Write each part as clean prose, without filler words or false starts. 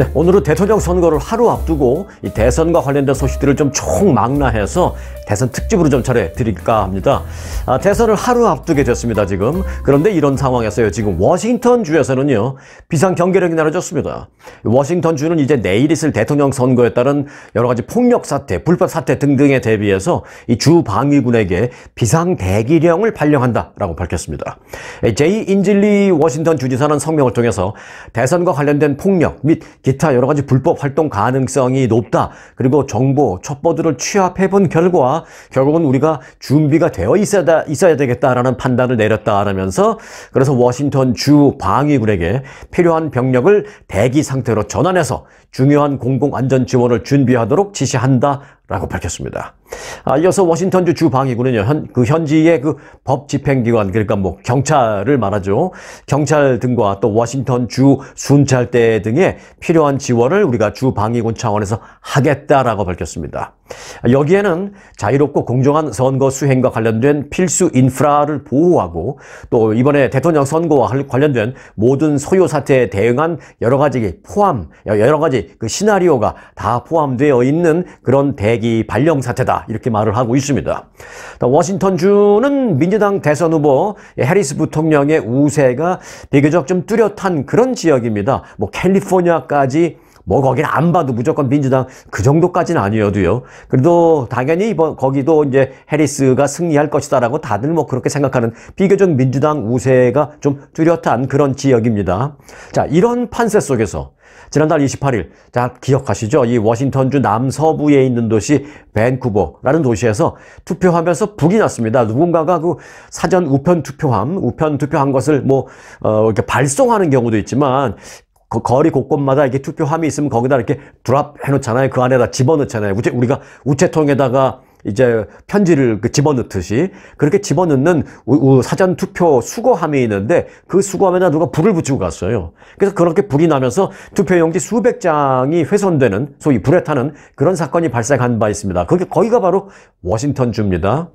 네, 오늘은 대통령 선거를 하루 앞두고 이 대선과 관련된 소식들을 좀 총망라해서 대선 특집으로 좀 전해드릴까 합니다. 대선을 하루 앞두게 됐습니다, 지금. 그런데 이런 상황에서요, 지금 워싱턴 주에서는요, 비상 경계령이 내려졌습니다. 워싱턴 주는 이제 내일 있을 대통령 선거에 따른 여러 가지 폭력 사태, 불법 사태 등등에 대비해서 이 주 방위군에게 비상 대기령을 발령한다라고 밝혔습니다. 제이 인즐리 워싱턴 주지사는 성명을 통해서 대선과 관련된 폭력 및 기타 여러 가지 불법 활동 가능성이 높다. 그리고 정보, 첩보들을 취합해본 결과 결국은 우리가 준비가 되어 있어야 되겠다라는 판단을 내렸다라면서 그래서 워싱턴 주 방위군에게 필요한 병력을 대기 상태로 전환해서 중요한 공공안전 지원을 준비하도록 지시한다라고 밝혔습니다. 이어서 워싱턴주 주 방위군은요, 현지의 그 법 집행기관, 그러니까 뭐 경찰을 말하죠. 경찰 등과 또 워싱턴 주 순찰대 등의 필요한 지원을 우리가 주 방위군 차원에서 하겠다라고 밝혔습니다. 여기에는 자유롭고 공정한 선거 수행과 관련된 필수 인프라를 보호하고 또 이번에 대통령 선거와 관련된 모든 소요 사태에 대응한 여러 가지 그 시나리오가 다 포함되어 있는 그런 대기 발령 사태다. 이렇게 말을 하고 있습니다. 워싱턴주는 민주당 대선 후보 해리스 부통령의 우세가 비교적 좀 뚜렷한 그런 지역입니다. 뭐 캘리포니아까지 뭐 거기는 안 봐도 무조건 민주당 그 정도까지는 아니어도요. 그래도 당연히 거기도 이제 해리스가 승리할 것이다라고 다들 뭐 그렇게 생각하는 비교적 민주당 우세가 좀 뚜렷한 그런 지역입니다. 자, 이런 판세 속에서 지난달 28일, 자, 기억하시죠? 이 워싱턴주 남서부에 있는 도시 밴쿠버라는 도시에서 투표하면서 불이 났습니다. 누군가가 그 사전 우편 투표한 것을 이렇게 발송하는 경우도 있지만 거리 곳곳마다 이렇게 투표함이 있으면 거기다 이렇게 드랍 해놓잖아요. 그 안에다 집어넣잖아요. 우리가 우체통에다가 이제 편지를 집어넣듯이 그렇게 집어넣는 사전 투표 수거함이 있는데 그 수거함에다 누가 불을 붙이고 갔어요. 그래서 그렇게 불이 나면서 투표용지 수백 장이 훼손되는 소위 불에 타는 그런 사건이 발생한 바 있습니다. 거기가 바로 워싱턴주입니다.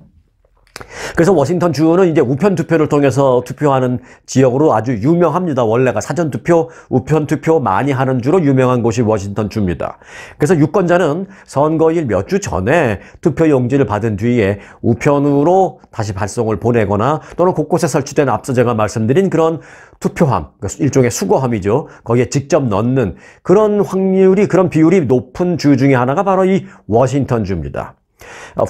그래서 워싱턴주는 이제 우편투표를 통해서 투표하는 지역으로 아주 유명합니다. 원래가 사전투표, 우편투표 많이 하는 주로 유명한 곳이 워싱턴주입니다. 그래서 유권자는 선거일 몇 주 전에 투표용지를 받은 뒤에 우편으로 다시 발송을 보내거나 또는 곳곳에 설치된 앞서 제가 말씀드린 그런 투표함, 일종의 수거함이죠. 거기에 직접 넣는 그런 그런 비율이 높은 주 중에 하나가 바로 이 워싱턴주입니다.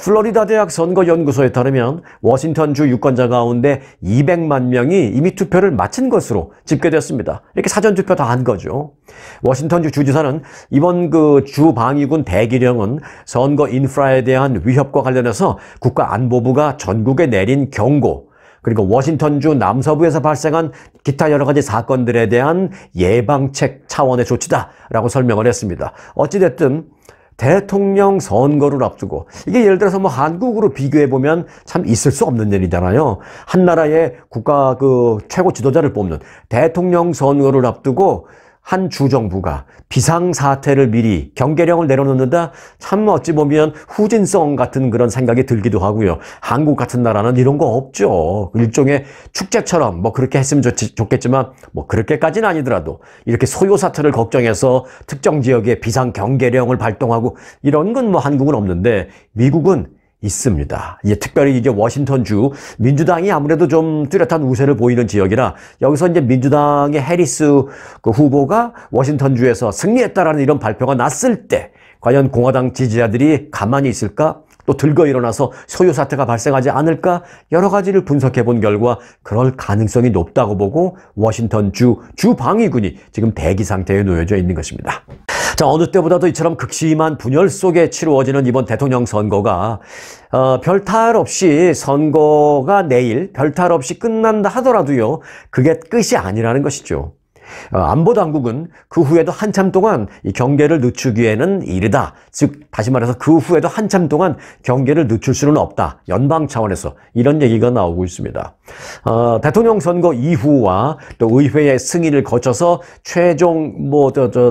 플로리다 대학 선거연구소에 따르면 워싱턴주 유권자 가운데 200만 명이 이미 투표를 마친 것으로 집계됐습니다. 이렇게 사전투표 다 한 거죠. 워싱턴주 주지사는 이번 그 주 방위군 대기령은 선거 인프라에 대한 위협과 관련해서 국가안보부가 전국에 내린 경고, 그리고 워싱턴주 남서부에서 발생한 기타 여러 가지 사건들에 대한 예방책 차원의 조치다라고 설명을 했습니다. 어찌됐든 대통령 선거를 앞두고 이게 예를 들어서 한국으로 비교해 보면 참 있을 수 없는 일이잖아요. 한 나라의 국가 최고 지도자를 뽑는 대통령 선거를 앞두고 한 주정부가 비상사태를 미리 경계령을 내려놓는다. 참 어찌 보면 후진성 같은 그런 생각이 들기도 하고요. 한국 같은 나라는 이런 거 없죠. 일종의 축제처럼 그렇게 했으면 좋겠지만 그렇게까지는 아니더라도 이렇게 소요 사태를 걱정해서 특정 지역에 비상 경계령을 발동하고 이런 건 한국은 없는데 미국은 있습니다. 특별히 이게 워싱턴주 민주당이 아무래도 좀 뚜렷한 우세를 보이는 지역이라 여기서 이제 민주당의 해리스 후보가 워싱턴주에서 승리했다라는 이런 발표가 났을 때 과연 공화당 지지자들이 가만히 있을까? 또 들고 일어나서 소요 사태가 발생하지 않을까? 여러 가지를 분석해 본 결과 그럴 가능성이 높다고 보고 워싱턴주 주 방위군이 지금 대기 상태에 놓여져 있는 것입니다. 자, 어느 때보다도 이처럼 극심한 분열 속에 치루어지는 이번 대통령 선거가 별탈 없이 선거가 내일 별탈 없이 끝난다 하더라도요, 그게 끝이 아니라는 것이죠. 안보당국은 그 후에도 한참 동안 이 경계를 늦추기에는 이르다. 즉 다시 말해서 그 후에도 한참 동안 경계를 늦출 수는 없다. 연방 차원에서 이런 얘기가 나오고 있습니다. 대통령 선거 이후와 또 의회의 승인을 거쳐서 최종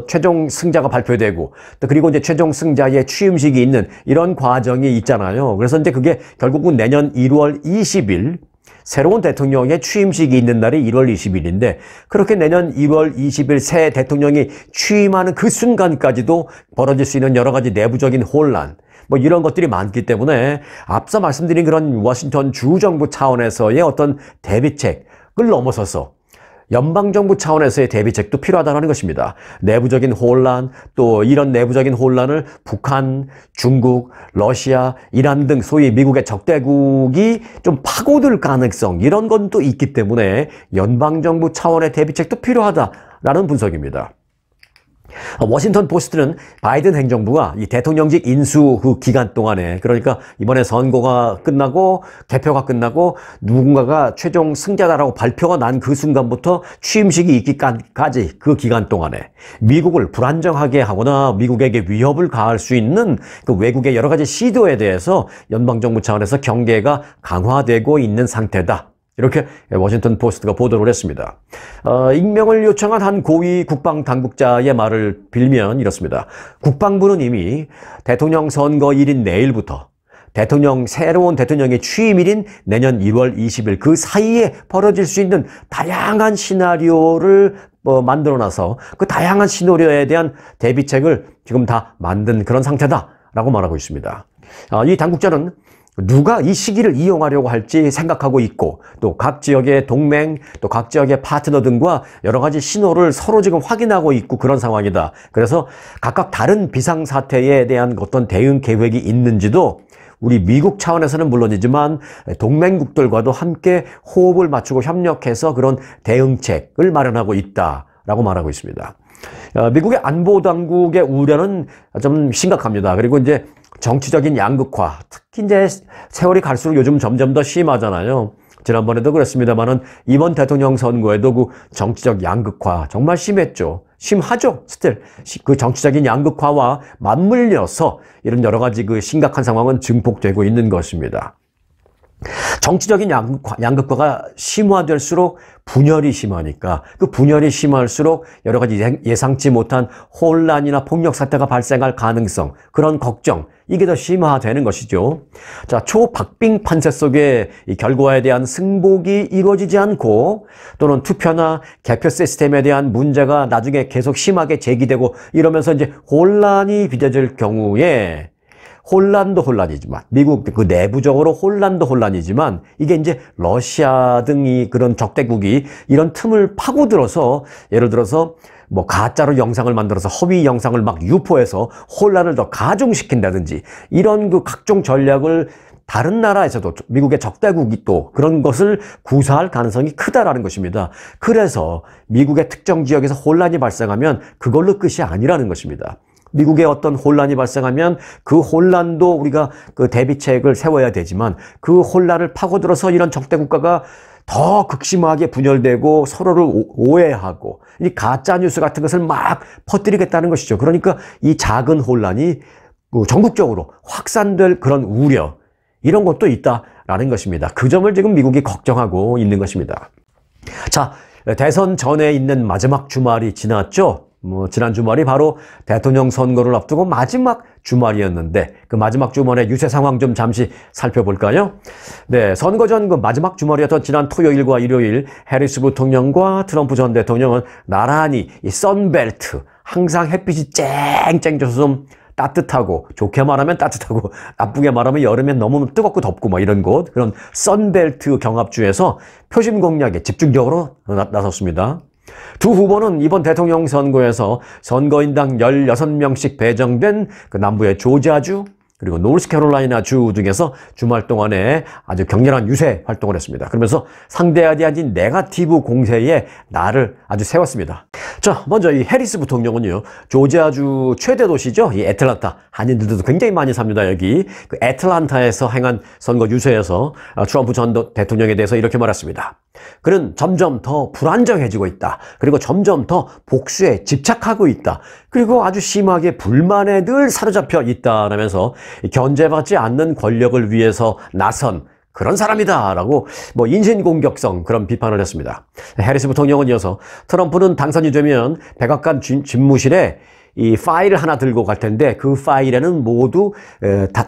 최종 승자가 발표되고 또 그리고 이제 최종 승자의 취임식이 있는 이런 과정이 있잖아요. 그래서 이제 그게 결국은 내년 1월 20일 새로운 대통령의 취임식이 있는 날이 1월 20일인데 그렇게 내년 1월 20일 새 대통령이 취임하는 그 순간까지도 벌어질 수 있는 여러 가지 내부적인 혼란, 뭐 이런 것들이 많기 때문에 앞서 말씀드린 그런 워싱턴 주정부 차원에서의 어떤 대비책을 넘어서서 연방정부 차원에서의 대비책도 필요하다는 것입니다. 내부적인 혼란, 또 이런 내부적인 혼란을 북한, 중국, 러시아, 이란 등 소위 미국의 적대국이 좀 파고들 가능성, 이런 건 또 있기 때문에 연방정부 차원의 대비책도 필요하다라는 분석입니다. 워싱턴 포스트는 바이든 행정부가 이 대통령직 인수 그 기간 동안에, 그러니까 이번에 선거가 끝나고 개표가 끝나고 누군가가 최종 승자다라고 발표가 난 그 순간부터 취임식이 있기까지 그 기간 동안에 미국을 불안정하게 하거나 미국에게 위협을 가할 수 있는 그 외국의 여러 가지 시도에 대해서 연방정부 차원에서 경계가 강화되고 있는 상태다. 이렇게 워싱턴 포스트가 보도를 했습니다. 익명을 요청한 한 고위 국방당국자의 말을 빌면 이렇습니다. 국방부는 이미 대통령 선거일인 내일부터 새로운 대통령의 취임일인 내년 1월 20일 그 사이에 벌어질 수 있는 다양한 시나리오를 만들어놔서 그 다양한 시나리오에 대한 대비책을 지금 다 만든 그런 상태다라고 말하고 있습니다. 이 당국자는 누가 이 시기를 이용하려고 할지 생각하고 있고 또 각 지역의 동맹, 또 각 지역의 파트너 등과 여러 가지 신호를 서로 지금 확인하고 있고 그런 상황이다. 그래서 각각 다른 비상사태에 대한 어떤 대응 계획이 있는지도 우리 미국 차원에서는 물론이지만 동맹국들과도 함께 호흡을 맞추고 협력해서 그런 대응책을 마련하고 있다라고 말하고 있습니다. 미국의 안보당국의 우려는 좀 심각합니다. 그리고 이제 정치적인 양극화, 특히 이제 세월이 갈수록 요즘 점점 더 심하잖아요. 지난번에도 그랬습니다만은 이번 대통령 선거에도 그 정치적 양극화 정말 심했죠. 심하죠. 스틸 그 정치적인 양극화와 맞물려서 이런 여러 가지 그 심각한 상황은 증폭되고 있는 것입니다. 정치적인 양극화가 심화될수록 분열이 심하니까 그 분열이 심할수록 여러 가지 예상치 못한 혼란이나 폭력 사태가 발생할 가능성, 그런 걱정, 이게 더 심화되는 것이죠. 자, 초박빙 판세 속에 이 결과에 대한 승복이 이루어지지 않고 또는 투표나 개표 시스템에 대한 문제가 나중에 계속 심하게 제기되고 이러면서 이제 혼란이 빚어질 경우에 혼란도 혼란이지만 미국 그 내부적으로 혼란도 혼란이지만 이게 이제 러시아 등이 그런 적대국이 이런 틈을 파고들어서 예를 들어서 뭐 가짜로 영상을 만들어서 허위 영상을 막 유포해서 혼란을 더 가중시킨다든지 이런 그 각종 전략을 다른 나라에서도 미국의 적대국이 또 그런 것을 구사할 가능성이 크다라는 것입니다. 그래서 미국의 특정 지역에서 혼란이 발생하면 그걸로 끝이 아니라는 것입니다. 미국에 어떤 혼란이 발생하면 그 혼란도 우리가 그 대비책을 세워야 되지만 그 혼란을 파고들어서 이런 적대 국가가 더 극심하게 분열되고 서로를 오해하고 이 가짜 뉴스 같은 것을 막 퍼뜨리겠다는 것이죠. 그러니까 이 작은 혼란이 전국적으로 확산될 그런 우려, 이런 것도 있다라는 것입니다. 그 점을 지금 미국이 걱정하고 있는 것입니다. 자, 대선 전에 있는 마지막 주말이 지났죠. 지난 주말이 바로 대통령 선거를 앞두고 마지막 주말이었는데 그 마지막 주말의 유세 상황 좀 잠시 살펴볼까요? 네, 선거 전 그 마지막 주말이었던 지난 토요일과 일요일 해리스 부통령과 트럼프 전 대통령은 나란히 이 선벨트, 항상 햇빛이 쨍쨍 져서 좀 따뜻하고, 좋게 말하면 따뜻하고 나쁘게 말하면 여름엔 너무 뜨겁고 덥고 막 이런 곳, 그런 선벨트 경합주에서 표심 공략에 집중적으로 나섰습니다. 두 후보는 이번 대통령 선거에서 선거인당 16명씩 배정된 그 남부의 조지아주 그리고 노스캐롤라이나 주 등에서 주말 동안에 아주 격렬한 유세 활동을 했습니다. 그러면서 상대에 대한 네거티브 공세에 날을 아주 세웠습니다. 자, 먼저 이 해리스 부통령은요, 조지아주 최대 도시죠. 이 애틀란타. 한인들도 굉장히 많이 삽니다. 여기 그 애틀란타에서 행한 선거 유세에서 트럼프 전 대통령에 대해서 이렇게 말했습니다. 그는 점점 더 불안정해지고 있다. 그리고 점점 더 복수에 집착하고 있다. 그리고 아주 심하게 불만에 늘 사로잡혀 있다라면서 견제받지 않는 권력을 위해서 나선 그런 사람이다라고 인신공격성 그런 비판을 했습니다. 해리스 부통령은 이어서 트럼프는 당선이 되면 백악관 집무실에 이 파일을 하나 들고 갈 텐데 그 파일에는 모두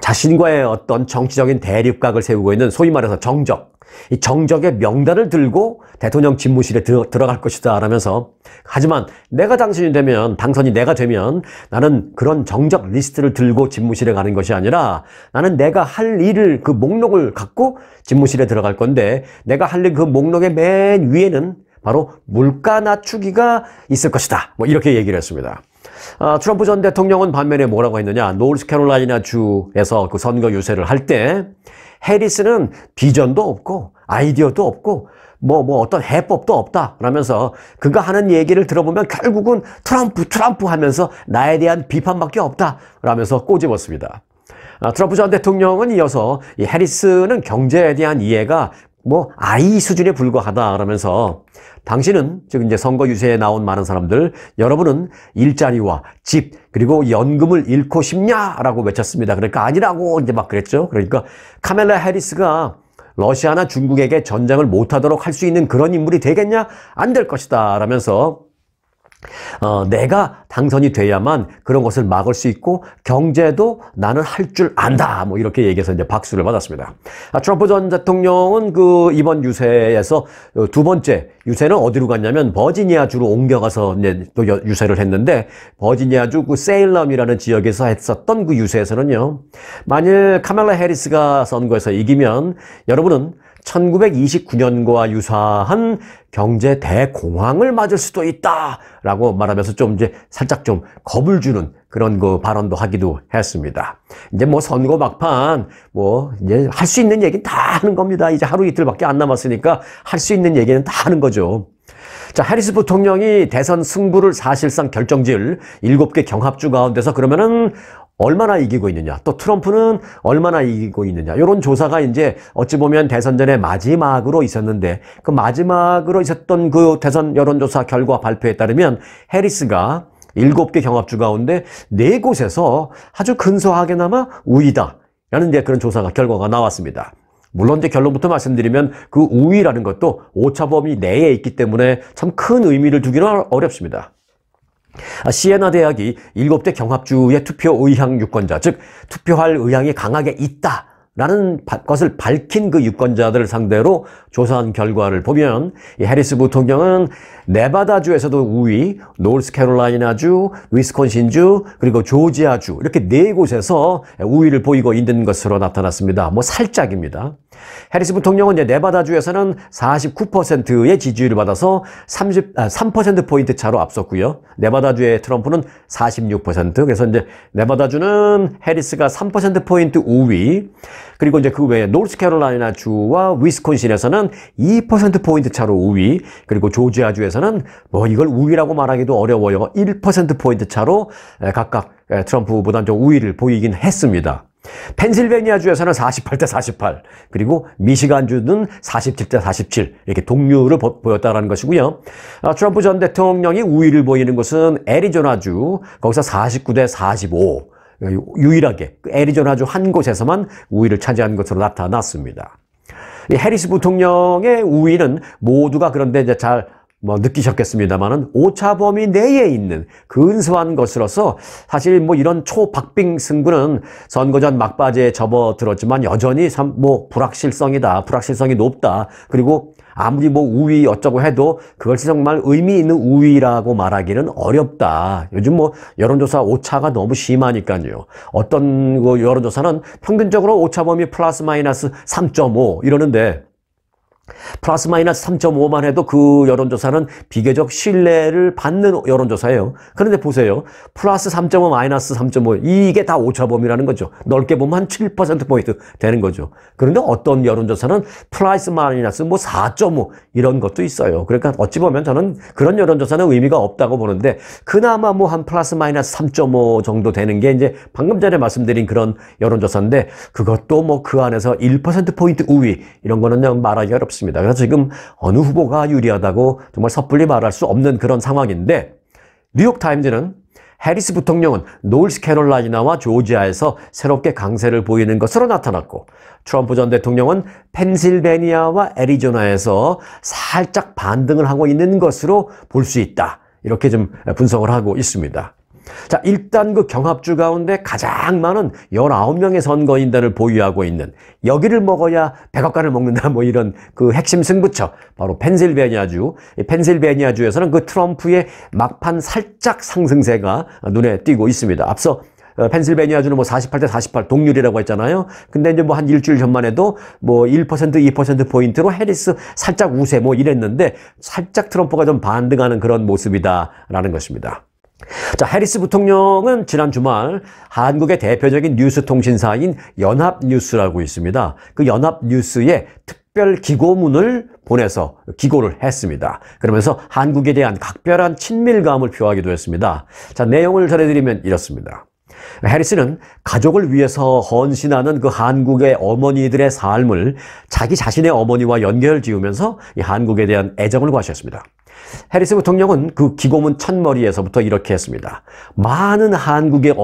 자신과의 어떤 정치적인 대립각을 세우고 있는 소위 말해서 정적, 이 정적의 명단을 들고 대통령 집무실에 들어갈 것이다 라면서, 하지만 내가 당선이 내가 되면 나는 그런 정적 리스트를 들고 집무실에 가는 것이 아니라 나는 내가 할 일을 그 목록을 갖고 집무실에 들어갈 건데, 내가 할 일 그 목록의 맨 위에는 바로 물가 낮추기가 있을 것이다, 뭐 이렇게 얘기를 했습니다. 트럼프 전 대통령은 반면에 뭐라고 했느냐, 노스캐롤라이나 주에서 그 선거 유세를 할 때 해리스는 비전도 없고 아이디어도 없고 뭐 어떤 해법도 없다 라면서 그가 하는 얘기를 들어보면 결국은 트럼프 하면서 나에 대한 비판밖에 없다 라면서 꼬집었습니다. 트럼프 전 대통령은 이어서 이 해리스는 경제에 대한 이해가 뭐 아이 수준에 불과하다 라면서, 당신은, 즉 이제 선거 유세에 나온 많은 사람들, 여러분은 일자리와 집 그리고 연금을 잃고 싶냐라고 외쳤습니다. 그러니까 아니라고 이제 막 그랬죠. 그러니까 카멜라 해리스가 러시아나 중국에게 전쟁을 못하도록 할 수 있는 그런 인물이 되겠냐? 안 될 것이다 라면서 내가 당선이 돼야만 그런 것을 막을 수 있고 경제도 나는 할 줄 안다, 뭐 이렇게 얘기해서 이제 박수를 받았습니다. 트럼프 전 대통령은 그 이번 유세에서 두 번째 유세는 어디로 갔냐면 버지니아주로 옮겨가서 이제 또 유세를 했는데, 버지니아주 그 세일럼이라는 지역에서 했었던 그 유세에서는요, 만일 카멜라 해리스가 선거에서 이기면 여러분은 1929년과 유사한 경제 대공황을 맞을 수도 있다라고 말하면서 좀 이제 살짝 좀 겁을 주는 그런 그 발언도 하기도 했습니다. 이제 뭐 선거 막판 뭐 이제 할 수 있는 얘기는 다 하는 겁니다. 이제 하루 이틀밖에 안 남았으니까 할 수 있는 얘기는 다 하는 거죠. 자, 해리스 부통령이 대선 승부를 사실상 결정지을 7개 경합주 가운데서 그러면은 얼마나 이기고 있느냐, 또 트럼프는 얼마나 이기고 있느냐, 이런 조사가 이제 어찌 보면 대선 전에 마지막으로 있었는데, 그 마지막으로 있었던 그 대선 여론조사 결과 발표에 따르면 해리스가 7개 경합주 가운데 4곳에서 아주 근소하게나마 우위다 라는 이제 그런 조사가 결과가 나왔습니다. 물론 이제 결론부터 말씀드리면 그 우위라는 것도 오차 범위 내에 있기 때문에 참 큰 의미를 두기는 어렵습니다. 시에나 대학이 7대 경합주의 투표 의향 유권자, 즉 투표할 의향이 강하게 있다라는 것을 밝힌 그 유권자들을 상대로 조사한 결과를 보면, 이 해리스 부통령은 네바다주에서도 우위, 노스캐롤라이나주, 위스콘신주, 그리고 조지아주 이렇게 4곳에서 우위를 보이고 있는 것으로 나타났습니다. 뭐 살짝입니다. 해리스 부통령은 이제 네바다주에서는 49%의 지지율을 받아서 3%포인트 차로 앞섰고요. 네바다주의 트럼프는 46%. 그래서 이제 네바다주는 해리스가 3%포인트 우위, 그리고 이제 그 외에 노스캐롤라이나주와 위스콘신에서는 2%포인트 차로 우위, 그리고 조지아주에서는 뭐 이걸 우위라고 말하기도 어려워요. 1%포인트 차로 각각 트럼프보다는 좀 우위를 보이긴 했습니다. 펜실베니아주에서는 48대 48, 그리고 미시간주는 47대 47 이렇게 동률을 보였다는 것이고요. 트럼프 전 대통령이 우위를 보이는 곳은 애리조나주, 거기서 49대 45, 유일하게 애리조나주 한 곳에서만 우위를 차지한 것으로 나타났습니다. 이 해리스 부통령의 우위는 모두가 그런데 이제 잘 느끼셨겠습니다만은 오차 범위 내에 있는 근소한 것으로서 사실 뭐 이런 초박빙 승부는 선거 전 막바지에 접어들었지만 여전히 참 불확실성이다. 불확실성이 높다. 그리고 아무리 우위 어쩌고 해도 그것이 정말 의미 있는 우위라고 말하기는 어렵다. 요즘 여론조사 오차가 너무 심하니까요. 어떤 그 여론조사는 평균적으로 오차 범위 플러스 마이너스 3.5 이러는데, 플러스 마이너스 3.5만 해도 그 여론조사는 비교적 신뢰를 받는 여론조사예요. 그런데 보세요. 플러스 3.5 마이너스 3.5 이게 다 오차범위라는 거죠. 넓게 보면 한 7%포인트 되는 거죠. 그런데 어떤 여론조사는 플러스 마이너스 4.5 이런 것도 있어요. 그러니까 어찌 보면 저는 그런 여론조사는 의미가 없다고 보는데, 그나마 한 플러스 마이너스 3.5 정도 되는 게 이제 방금 전에 말씀드린 그런 여론조사인데, 그것도 그 안에서 1%포인트 우위 이런 거는 말하기 어렵습니다. 그래서 지금 어느 후보가 유리하다고 정말 섣불리 말할 수 없는 그런 상황인데, 뉴욕타임즈는 해리스 부통령은 노스캐롤라이나와 조지아에서 새롭게 강세를 보이는 것으로 나타났고, 트럼프 전 대통령은 펜실베니아와 애리조나에서 살짝 반등을 하고 있는 것으로 볼 수 있다. 이렇게 좀 분석을 하고 있습니다. 자, 일단 그 경합주 가운데 가장 많은 19명의 선거인단을 보유하고 있는, 여기를 먹어야 백악관을 먹는다 뭐 이런 그 핵심 승부처, 바로 펜실베니아주. 이 펜실베니아주에서는 그 트럼프의 막판 살짝 상승세가 눈에 띄고 있습니다. 앞서 펜실베니아주는 뭐 48대 48 동률이라고 했잖아요. 근데 이제 뭐 한 일주일 전만 해도 뭐 1%, 2%포인트로 해리스 살짝 우세 뭐 이랬는데, 살짝 트럼프가 좀 반등하는 그런 모습이다라는 것입니다. 자, 해리스 부통령은 지난 주말 한국의 대표적인 뉴스 통신사인 연합뉴스라고 있습니다. 그 연합뉴스에 특별 기고문을 보내서 기고를 했습니다. 그러면서 한국에 대한 각별한 친밀감을 표하기도 했습니다. 자, 내용을 전해드리면 이렇습니다. 해리스는 가족을 위해서 헌신하는 그 한국의 어머니들의 삶을 자기 자신의 어머니와 연결지으면서 이 한국에 대한 애정을 과시했습니다. 해리스 부통령은 그 기고문 첫머리에서부터 이렇게 했습니다. 많은 한국의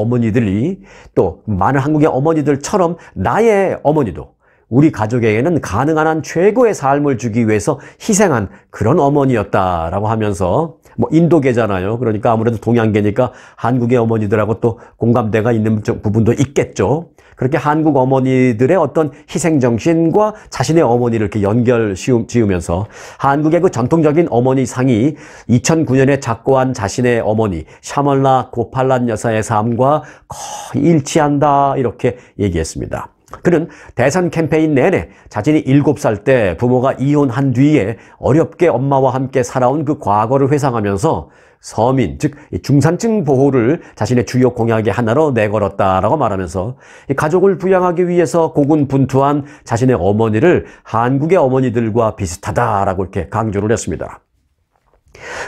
어머니들처럼 나의 어머니도 우리 가족에게는 가능한 한 최고의 삶을 주기 위해서 희생한 그런 어머니였다라고 하면서, 뭐 인도계잖아요. 그러니까 아무래도 동양계니까 한국의 어머니들하고 또 공감대가 있는 부분도 있겠죠. 그렇게 한국 어머니들의 어떤 희생정신과 자신의 어머니를 이렇게 연결 지으면서 한국의 그 전통적인 어머니 상이 2009년에 작고한 자신의 어머니 샤멀라 고팔란 여사의 삶과 거의 일치한다, 이렇게 얘기했습니다. 그는 대선 캠페인 내내 자신이 7살 때 부모가 이혼한 뒤에 어렵게 엄마와 함께 살아온 그 과거를 회상하면서 서민, 즉 중산층 보호를 자신의 주요 공약의 하나로 내걸었다라고 말하면서 가족을 부양하기 위해서 고군분투한 자신의 어머니를 한국의 어머니들과 비슷하다라고 이렇게 강조를 했습니다.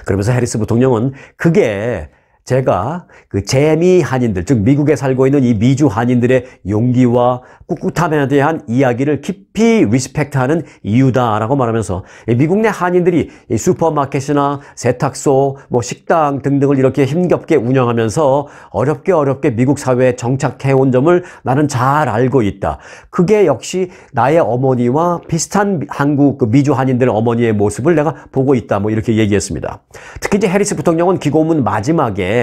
그러면서 해리스 부통령은 그게 제가 그 재미 한인들, 즉 미국에 살고 있는 이 미주 한인들의 용기와 꿋꿋함에 대한 이야기를 깊이 리스펙트하는 이유다라고 말하면서 미국 내 한인들이 슈퍼마켓이나 세탁소, 뭐 식당 등등을 이렇게 힘겹게 운영하면서 어렵게 미국 사회에 정착해온 점을 나는 잘 알고 있다. 그게 역시 나의 어머니와 비슷한 한국 그 미주 한인들 어머니의 모습을 내가 보고 있다. 뭐 이렇게 얘기했습니다. 특히 이제 해리스 부통령은 기고문 마지막에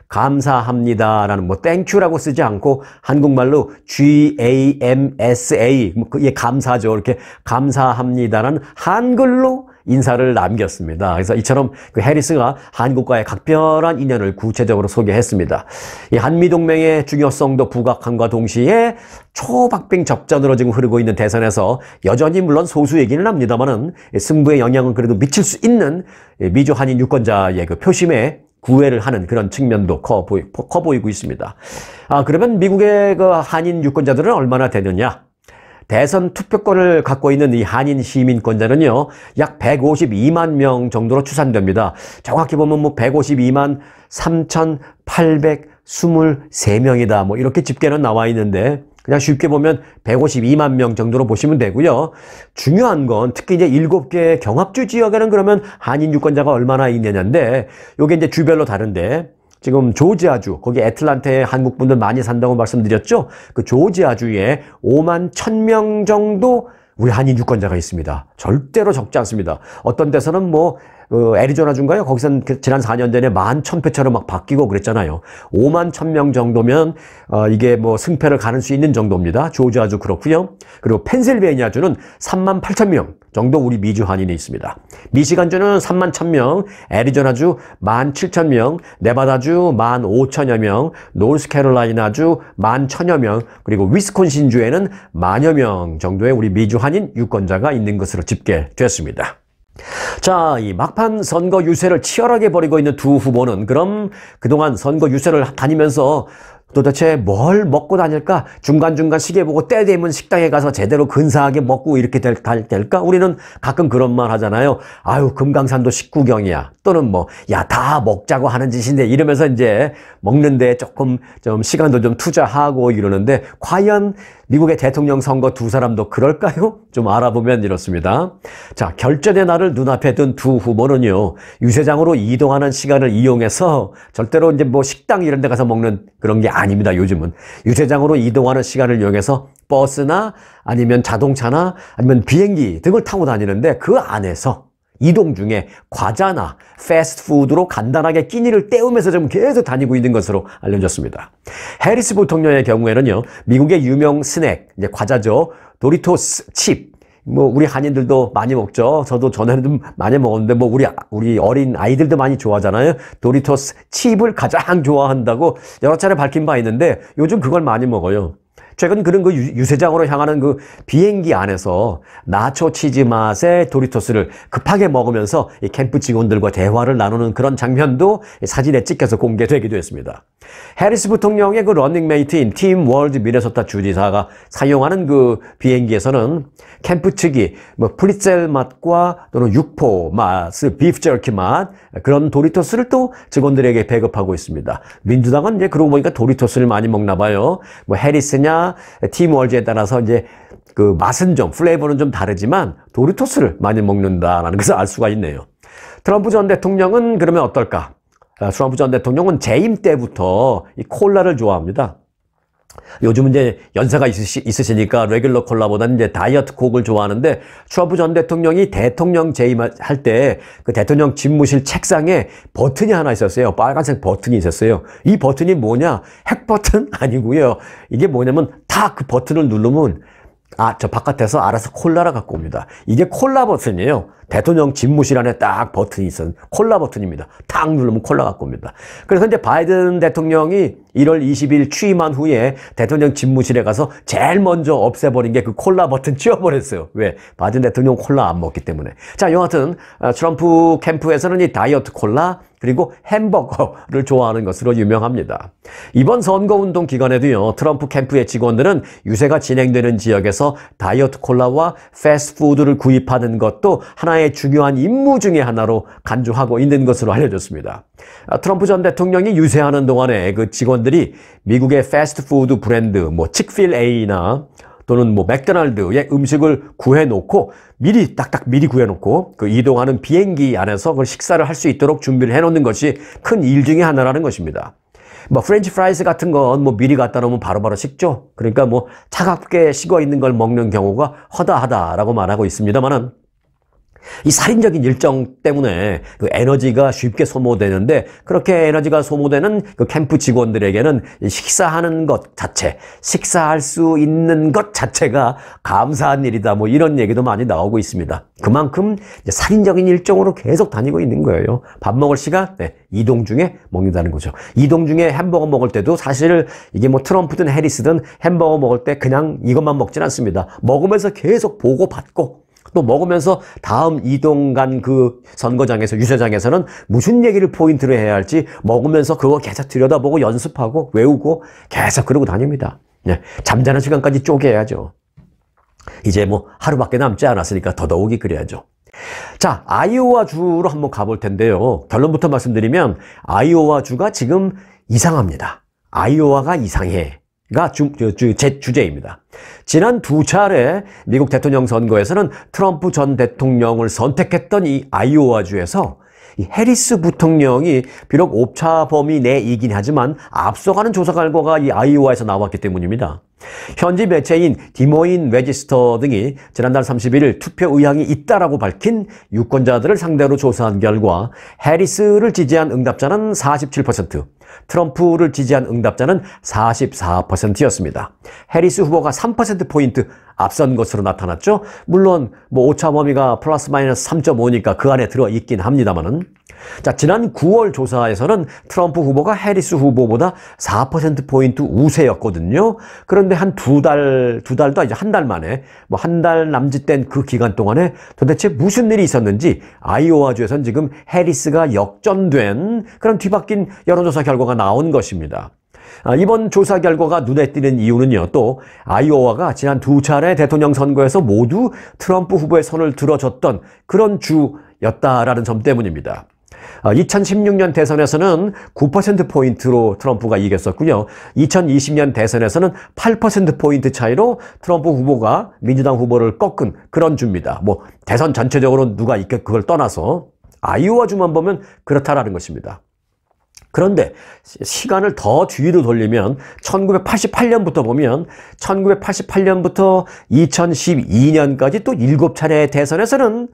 감사합니다라는 뭐 땡큐라고 쓰지 않고 한국말로 GAMSA, 뭐 그게 감사죠. 이렇게 감사합니다라는 한글로 인사를 남겼습니다. 그래서 이처럼 그 해리스가 한국과의 각별한 인연을 구체적으로 소개했습니다. 이 한미동맹의 중요성도 부각함과 동시에 초박빙 접전으로 지금 흐르고 있는 대선에서 여전히 물론 소수이기는 합니다만은 승부의 영향은 그래도 미칠 수 있는 미주 한인 유권자의 그 표심에 구애를 하는 그런 측면도 커 보이고 있습니다. 그러면 미국의 그 한인 유권자들은 얼마나 되느냐? 대선 투표권을 갖고 있는 이 한인 시민권자는요, 약 152만 명 정도로 추산됩니다. 정확히 보면 뭐 152만 3,823명이다. 뭐 이렇게 집계는 나와 있는데, 그냥 쉽게 보면 152만 명 정도로 보시면 되고요. 중요한 건 특히 이제 7개 경합주 지역에는 그러면 한인 유권자가 얼마나 있느냐인데, 요게 이제 주별로 다른데, 지금 조지아주, 거기 애틀란타에 한국 분들 많이 산다고 말씀드렸죠? 그 조지아주에 5만 1,000명 정도 우리 한인 유권자가 있습니다. 절대로 적지 않습니다. 어떤 데서는 뭐 애리조나주인가요? 거기서는 지난 4년 전에 11,000표처럼 막 바뀌고 그랬잖아요. 5만 1,000명 정도면 이게 뭐 승패를 가를 수 있는 정도입니다. 조지아주 그렇고요. 그리고 펜실베니아주는 3만 8,000명 정도 우리 미주 한인이 있습니다. 미시간주는 3만 1,000명, 애리조나주 17,000명, 네바다주 15,000여 명, 노스캐롤라이나주 11,000여 명, 그리고 위스콘신주에는 10,000여 명 정도의 우리 미주 한인 유권자가 있는 것으로 집계됐습니다. 자, 이 막판 선거 유세를 치열하게 벌이고 있는 두 후보는 그럼 그동안 선거 유세를 다니면서 도대체 뭘 먹고 다닐까? 중간중간 시계 보고 때 되면 식당에 가서 제대로 근사하게 먹고 이렇게 될까? 우리는 가끔 그런 말 하잖아요. 아유, 금강산도 식구경이야. 또는 뭐, 야, 다 먹자고 하는 짓인데 이러면서 이제 먹는데 조금 좀 시간도 좀 투자하고 이러는데 과연 미국의 대통령 선거 두 사람도 그럴까요? 좀 알아보면 이렇습니다. 자, 결전의 날을 눈앞에 둔 두 후보는요, 유세장으로 이동하는 시간을 이용해서 절대로 이제 뭐 식당 이런 데 가서 먹는 그런 게 아닙니다. 요즘은 유세장으로 이동하는 시간을 이용해서 버스나 아니면 자동차나 아니면 비행기 등을 타고 다니는데 그 안에서 이동 중에 과자나 패스트푸드로 간단하게 끼니를 때우면서 좀 계속 다니고 있는 것으로 알려졌습니다. 해리스 부통령의 경우에는요, 미국의 유명 스낵, 이제 과자죠. 도리토스 칩. 뭐 우리 한인들도 많이 먹죠. 저도 전에는 좀 많이 먹었는데 뭐 우리 어린 아이들도 많이 좋아하잖아요. 도리토스 칩을 가장 좋아한다고 여러 차례 밝힌 바 있는데 요즘 그걸 많이 먹어요. 최근 그런 그 유세장으로 향하는 그 비행기 안에서 나초 치즈 맛의 도리토스를 급하게 먹으면서 이 캠프 직원들과 대화를 나누는 그런 장면도 사진에 찍혀서 공개되기도 했습니다. 해리스 부통령의 그 러닝메이트인 팀 월드 미네소타 주지사가 사용하는 그 비행기에서는 캠프 측이 뭐 프리첼 맛과 또는 육포 맛, 비프 저키 맛 그런 도리토스를 또 직원들에게 배급하고 있습니다. 민주당은 이제 그러고 보니까 도리토스를 많이 먹나 봐요. 뭐 해리스냐 팀 월즈에 따라서 이제 그 맛은 좀 플레이버는 좀 다르지만 도리토스를 많이 먹는다라는 것을 알 수가 있네요. 트럼프 전 대통령은 그러면 어떨까? 트럼프 전 대통령은 재임 때부터 이 콜라를 좋아합니다. 요즘은 이제 연세가 있으시니까 레귤러 콜라보다는 이제 다이어트 콕을 좋아하는데 트럼프 전 대통령이 대통령 재임할 때 그 대통령 집무실 책상에 버튼이 하나 있었어요. 빨간색 버튼이 있었어요. 이 버튼이 뭐냐? 핵 버튼 아니고요. 이게 뭐냐면 딱 그 버튼을 누르면 저 바깥에서 알아서 콜라를 갖고 옵니다. 이게 콜라 버튼이에요. 대통령 집무실 안에 딱 버튼이 있어요. 콜라 버튼입니다. 탁 누르면 콜라 갖고 옵니다. 그래서 이제 바이든 대통령이 1월 20일 취임한 후에 대통령 집무실에 가서 제일 먼저 없애버린 게 그 콜라 버튼 치워버렸어요. 왜? 바이든 대통령 콜라 안 먹기 때문에. 자, 여하튼 트럼프 캠프에서는 이 다이어트 콜라 그리고 햄버거를 좋아하는 것으로 유명합니다. 이번 선거운동 기간에도요, 트럼프 캠프의 직원들은 유세가 진행되는 지역에서 다이어트 콜라와 패스트푸드를 구입하는 것도 하나의 중요한 임무 중에 하나로 간주하고 있는 것으로 알려졌습니다. 트럼프 전 대통령이 유세하는 동안에 그 직원들이 미국의 패스트푸드 브랜드, 뭐 칙필에이나 또는 뭐 맥도날드의 음식을 구해놓고 미리 구해놓고 그 이동하는 비행기 안에서 그걸 식사를 할 수 있도록 준비를 해놓는 것이 큰 일 중에 하나라는 것입니다. 뭐 프렌치 프라이스 같은 건 뭐 미리 갖다 놓으면 바로바로 식죠. 그러니까 뭐 차갑게 식어 있는 걸 먹는 경우가 허다하다라고 말하고 있습니다만은 이 살인적인 일정 때문에 그 에너지가 쉽게 소모되는데 그렇게 에너지가 소모되는 그 캠프 직원들에게는 식사하는 것 자체, 식사할 수 있는 것 자체가 감사한 일이다. 뭐 이런 얘기도 많이 나오고 있습니다. 그만큼 이제 살인적인 일정으로 계속 다니고 있는 거예요. 밥 먹을 시간, 이동 중에 먹는다는 거죠. 이동 중에 햄버거 먹을 때도 사실 이게 뭐 트럼프든 해리스든 햄버거 먹을 때 그냥 이것만 먹진 않습니다. 먹으면서 계속 보고받고 또 먹으면서 다음 이동 간 그 선거장에서 유세장에서는 무슨 얘기를 포인트로 해야 할지 먹으면서 그거 계속 들여다보고 연습하고 외우고 계속 그러고 다닙니다. 잠자는 시간까지 쪼개야죠. 이제 뭐 하루밖에 남지 않았으니까 더더욱이 그래야죠. 자, 아이오와 주로 한번 가볼 텐데요. 결론부터 말씀드리면 아이오와 주가 지금 이상합니다. 아이오와가 이상해. 가 제 주제입니다. 지난 두 차례 미국 대통령 선거에서는 트럼프 전 대통령을 선택했던 이 아이오와주에서 이 해리스 부통령이 비록 오차 범위 내이긴 하지만 앞서가는 조사 결과가 이 아이오와에서 나왔기 때문입니다. 현지 매체인 디모인 레지스터 등이 지난달 31일 투표 의향이 있다라고 밝힌 유권자들을 상대로 조사한 결과 해리스를 지지한 응답자는 47%, 트럼프를 지지한 응답자는 44%였습니다. 해리스 후보가 3%포인트 앞선 것으로 나타났죠. 물론 뭐 오차 범위가 플러스 마이너스 3.5니까 그 안에 들어있긴 합니다만은. 자, 지난 9월 조사에서는 트럼프 후보가 해리스 후보보다 4%포인트 우세였거든요. 그런데 한 두 달도 아니죠. 한 달 만에, 뭐 한 달 남짓된 그 기간 동안에 도대체 무슨 일이 있었는지 아이오와주에서는 지금 해리스가 역전된 그런 뒤바뀐 여론조사 결과가 나온 것입니다. 이번 조사 결과가 눈에 띄는 이유는요, 또 아이오와가 지난 두 차례 대통령 선거에서 모두 트럼프 후보의 손을 들어줬던 그런 주였다라는 점 때문입니다. 2016년 대선에서는 9%포인트로 트럼프가 이겼었고요. 2020년 대선에서는 8%포인트 차이로 트럼프 후보가 민주당 후보를 꺾은 그런 주입니다. 뭐 대선 전체적으로 누가 이겨 그걸 떠나서 아이오와 주만 보면 그렇다라는 것입니다. 그런데 시간을 더 뒤로 돌리면 1988년부터 보면 1988년부터 2012년까지 또 7차례의 대선에서는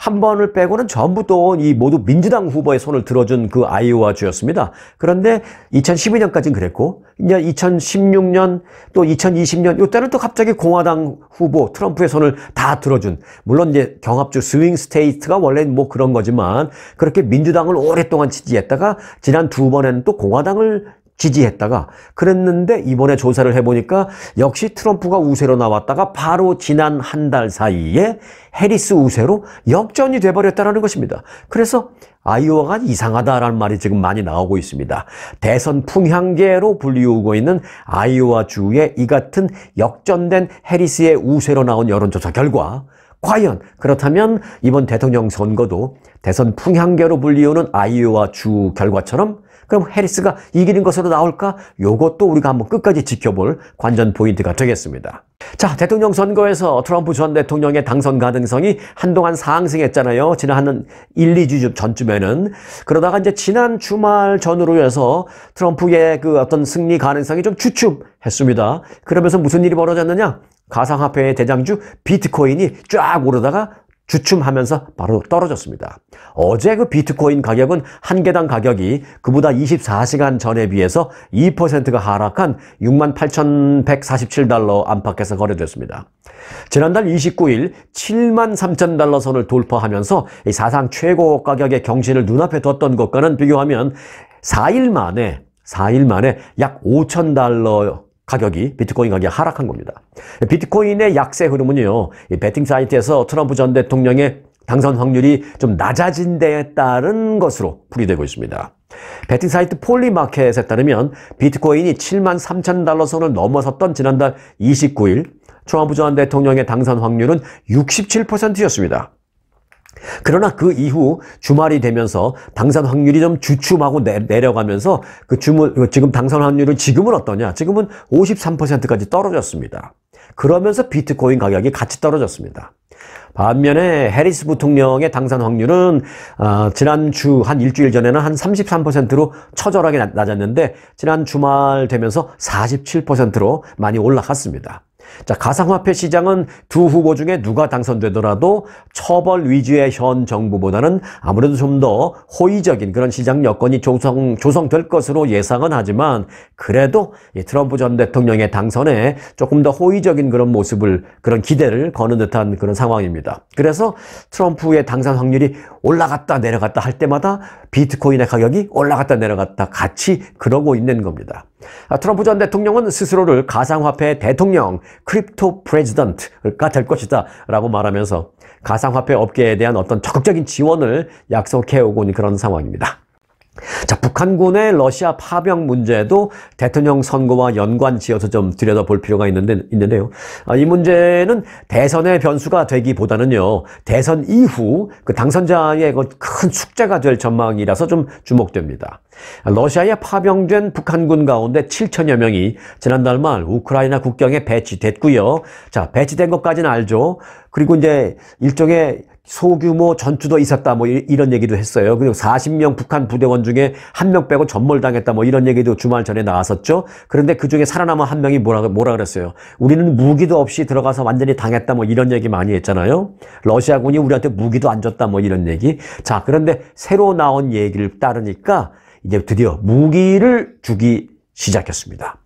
한 번을 빼고는 전부 또 이 모두 민주당 후보의 손을 들어준 그 아이오와 주였습니다. 그런데 2012년까지는 그랬고 이제 2016년 또 2020년 이때는 또 갑자기 공화당 후보 트럼프의 손을 다 들어준, 물론 이제 경합주 스윙 스테이트가 원래 뭐 그런 거지만 그렇게 민주당을 오랫동안 지지했다가 지난 두 번에는 또 공화당을 지지했다가 그랬는데 이번에 조사를 해보니까 역시 트럼프가 우세로 나왔다가 바로 지난 한 달 사이에 해리스 우세로 역전이 돼버렸다는 것입니다. 그래서 아이오와가 이상하다라는 말이 지금 많이 나오고 있습니다. 대선 풍향계로 불리우고 있는 아이오와 주의 이 같은 역전된 해리스의 우세로 나온 여론조사 결과 과연 그렇다면 이번 대통령 선거도 대선 풍향계로 불리우는 아이오와 주 결과처럼 그럼 해리스가 이기는 것으로 나올까? 요것도 우리가 한번 끝까지 지켜볼 관전 포인트가 되겠습니다. 자, 대통령 선거에서 트럼프 전 대통령의 당선 가능성이 한동안 상승했잖아요. 지난 한 1, 2주 전쯤에는. 그러다가 이제 지난 주말 전후로 해서 트럼프의 그 어떤 승리 가능성이 좀 주춤했습니다. 그러면서 무슨 일이 벌어졌느냐? 가상화폐의 대장주 비트코인이 쫙 오르다가 주춤하면서 바로 떨어졌습니다. 어제 그 비트코인 가격은 한 개당 가격이 그보다 24시간 전에 비해서 2%가 하락한 68,147달러 안팎에서 거래됐습니다. 지난달 29일 73,000달러 선을 돌파하면서 사상 최고 가격의 경신을 눈앞에 뒀던 것과는 비교하면 4일 만에 약 5,000달러 가격이 비트코인 가격이 하락한 겁니다. 비트코인의 약세 흐름은요, 이 베팅 사이트에서 트럼프 전 대통령의 당선 확률이 좀 낮아진 데에 따른 것으로 풀이되고 있습니다. 베팅 사이트 폴리마켓에 따르면 비트코인이 73,000달러 선을 넘어섰던 지난달 29일 트럼프 전 대통령의 당선 확률은 67%였습니다. 그러나 그 이후 주말이 되면서 당선 확률이 좀 주춤하고 내려가면서 지금 당선 확률은 지금은 어떠냐? 지금은 53%까지 떨어졌습니다. 그러면서 비트코인 가격이 같이 떨어졌습니다. 반면에 해리스 부통령의 당선 확률은 지난주 한 일주일 전에는 한 33%로 처절하게 낮았는데 지난 주말 되면서 47%로 많이 올라갔습니다. 자, 가상화폐 시장은 두 후보 중에 누가 당선되더라도 처벌 위주의 현 정부보다는 아무래도 좀 더 호의적인 그런 시장 여건이 조성될 것으로 예상은 하지만 그래도 이 트럼프 전 대통령의 당선에 조금 더 호의적인 그런 모습을, 그런 기대를 거는 듯한 그런 상황입니다. 그래서 트럼프의 당선 확률이 올라갔다 내려갔다 할 때마다 비트코인의 가격이 올라갔다 내려갔다 같이 그러고 있는 겁니다. 트럼프 전 대통령은 스스로를 가상화폐 대통령, 크립토 프레지던트가 될 것이다 라고 말하면서 가상화폐 업계에 대한 어떤 적극적인 지원을 약속해오고 있는 그런 상황입니다. 자, 북한군의 러시아 파병 문제도 대통령 선거와 연관지어서 좀 들여다볼 필요가 있는데요. 이 문제는 대선의 변수가 되기보다는요, 대선 이후 그 당선자의 큰 숙제가 될 전망이라서 좀 주목됩니다. 러시아에 파병된 북한군 가운데 7천여 명이 지난달 말 우크라이나 국경에 배치됐고요. 자, 배치된 것까지는 알죠. 그리고 이제 일종의 소규모 전투도 있었다 뭐 이런 얘기도 했어요. 그리고 40명 북한 부대원 중에 한 명 빼고 전몰당했다 뭐 이런 얘기도 주말 전에 나왔었죠. 그런데 그중에 살아남은 한 명이 뭐라 그랬어요. 우리는 무기도 없이 들어가서 완전히 당했다 뭐 이런 얘기 많이 했잖아요. 러시아군이 우리한테 무기도 안 줬다 뭐 이런 얘기. 자, 그런데 새로 나온 얘기를 따르니까 이제 드디어 무기를 주기 시작했습니다.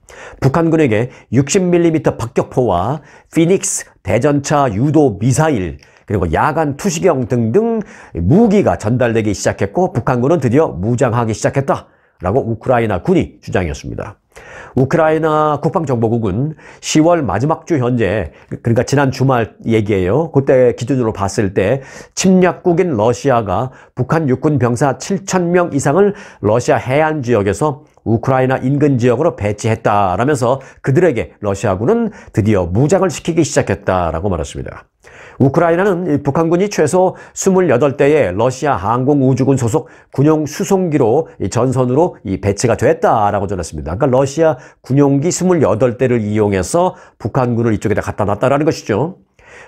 북한군에게 60mm 박격포와 피닉스 대전차 유도 미사일 그리고 야간 투시경 등등 무기가 전달되기 시작했고 북한군은 드디어 무장하기 시작했다라고 우크라이나 군이 주장했습니다. 우크라이나 국방정보국은 10월 마지막 주 현재, 그러니까 지난 주말 얘기예요. 그때 기준으로 봤을 때 침략국인 러시아가 북한 육군 병사 7,000명 이상을 러시아 해안 지역에서 우크라이나 인근 지역으로 배치했다라면서 그들에게 러시아군은 드디어 무장을 시키기 시작했다라고 말했습니다. 우크라이나는 북한군이 최소 28대의 러시아 항공우주군 소속 군용 수송기로 전선으로 배치가 됐다라고 전했습니다. 그러니까 러시아 군용기 28대를 이용해서 북한군을 이쪽에다 갖다 놨다라는 것이죠.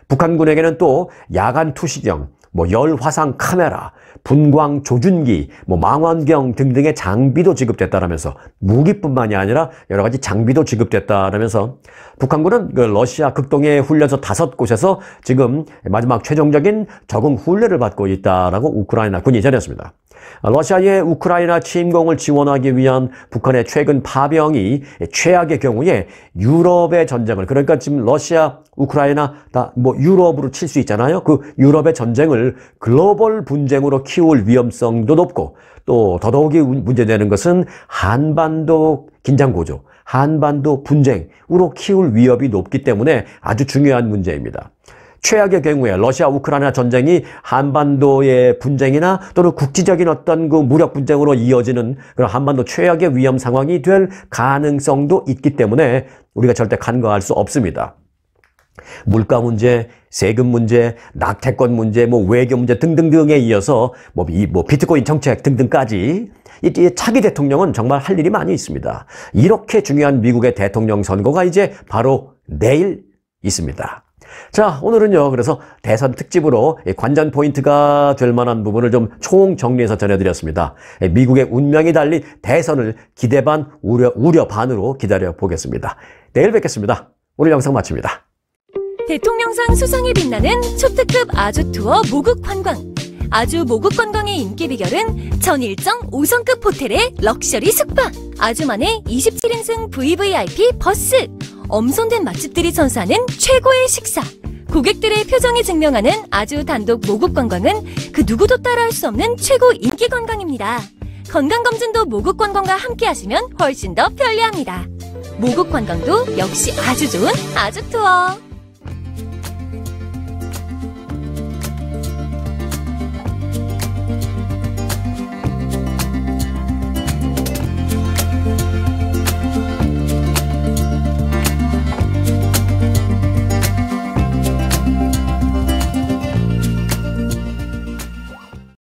북한군에게는 또 야간 투시경, 열화상 카메라, 분광 조준기, 망원경 등등의 장비도 지급됐다라면서 무기뿐만이 아니라 여러 가지 장비도 지급됐다라면서 북한군은 그 러시아 극동의 훈련소 5곳에서 지금 마지막 최종적인 적응 훈련을 받고 있다라고 우크라이나 군이 전했습니다. 러시아의 우크라이나 침공을 지원하기 위한 북한의 최근 파병이 최악의 경우에 유럽의 전쟁을, 그러니까 지금 러시아, 우크라이나 다 유럽으로 칠 수 있잖아요. 그 유럽의 전쟁을 글로벌 분쟁으로 키울 위험성도 높고, 또 더더욱이 문제되는 것은 한반도 긴장 고조, 한반도 분쟁으로 키울 위협이 높기 때문에 아주 중요한 문제입니다. 최악의 경우에 러시아 우크라이나 전쟁이 한반도의 분쟁이나 또는 국지적인 어떤 그 무력 분쟁으로 이어지는 그런 한반도 최악의 위험 상황이 될 가능성도 있기 때문에 우리가 절대 간과할 수 없습니다. 물가 문제, 세금 문제, 낙태권 문제, 외교 문제 등등등에 이어서 비트코인 정책 등등까지 이 차기 대통령은 정말 할 일이 많이 있습니다. 이렇게 중요한 미국의 대통령 선거가 이제 바로 내일 있습니다. 자, 오늘은요, 그래서 대선 특집으로 관전 포인트가 될 만한 부분을 좀 총정리해서 전해드렸습니다. 미국의 운명이 달린 대선을 기대 반, 우려 반으로 기다려 보겠습니다. 내일 뵙겠습니다. 오늘 영상 마칩니다. 대통령상 수상에 빛나는 초특급 아주 투어 모국 관광. 아주 모국 관광의 인기 비결은 전 일정 5성급 호텔의 럭셔리 숙박. 아주만의 27인승 VVIP 버스. 엄선된 맛집들이 선사하는 최고의 식사. 고객들의 표정이 증명하는 아주 단독 모국 관광은 그 누구도 따라할 수 없는 최고 인기 관광입니다. 건강검진도 모국 관광과 함께 하시면 훨씬 더 편리합니다. 모국 관광도 역시 아주 좋은 아주 투어.